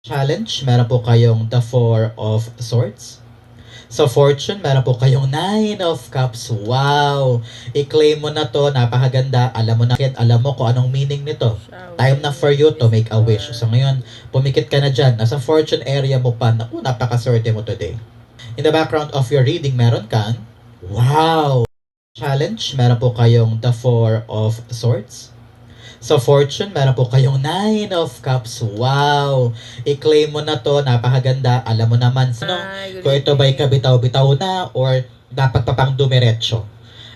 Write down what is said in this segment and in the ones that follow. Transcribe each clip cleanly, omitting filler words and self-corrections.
Challenge, meron po kayong the Four of Swords. Sa Fortune, meron po kayong Nine of Cups. Wow! I-claim mo na to, napakaganda. Alam mo na, alam mo kung anong meaning nito. Time na for you to make a wish. So ngayon, pumikit ka na dyan. Nasa Fortune area mo pa. Naku, napakaswerte mo today. In the background of your reading, meron kang wow! Challenge, meron po kayong the Four of Swords. Sa Fortune, meron po kayong Nine of Cups. Wow! I-claim mo na to, napakaganda. Alam mo naman, kung ito ba'y kabitaw-bitaw na or dapat pa pang dumiretso.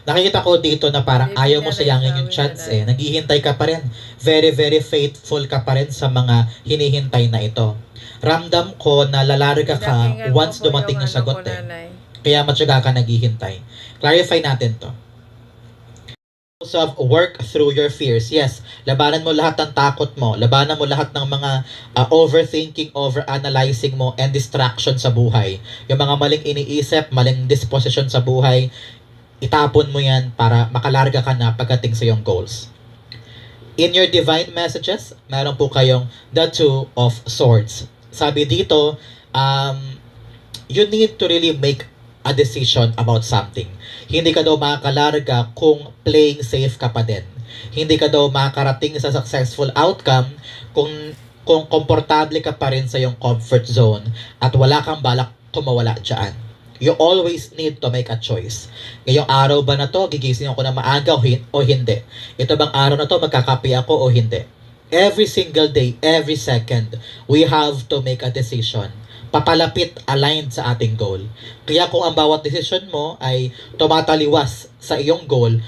Nakikita ko dito na parang ayaw mo sayangin yung chance eh. Naghihintay ka pa rin. Very, very faithful ka pa rin sa mga hinihintay na ito. Ramdam ko na lalarga ka once dumating yung sagot eh. Kaya matyaga ka naghihintay. Clarify natin to. Of work through your fears. Yes, labanan mo lahat ng takot mo. Labanan mo lahat ng mga overthinking, overanalyzing mo, and distraction sa buhay. Yung mga maling iniisip, maling disposition sa buhay, itapon mo yan para makalarga ka na pagdating sa iyong goals. In your divine messages, meron po kayong the Two of Swords. Sabi dito, you need to really make a decision about something. Hindi ka daw makakalarga kung playing safe ka pa din. Hindi ka daw makakarating sa successful outcome kung komportable ka pa rin sa iyong comfort zone at wala kang balak kumawala dyan. You always need to make a choice. Ngayong araw ba na to, gigising ako na maaga o hindi? Ito bang araw na to, magkakape ako o hindi? Every single day, every second, we have to make a decision. Papalapit aligned sa ating goal. Kaya kung ang bawat decision mo ay tumataliwas sa iyong goal,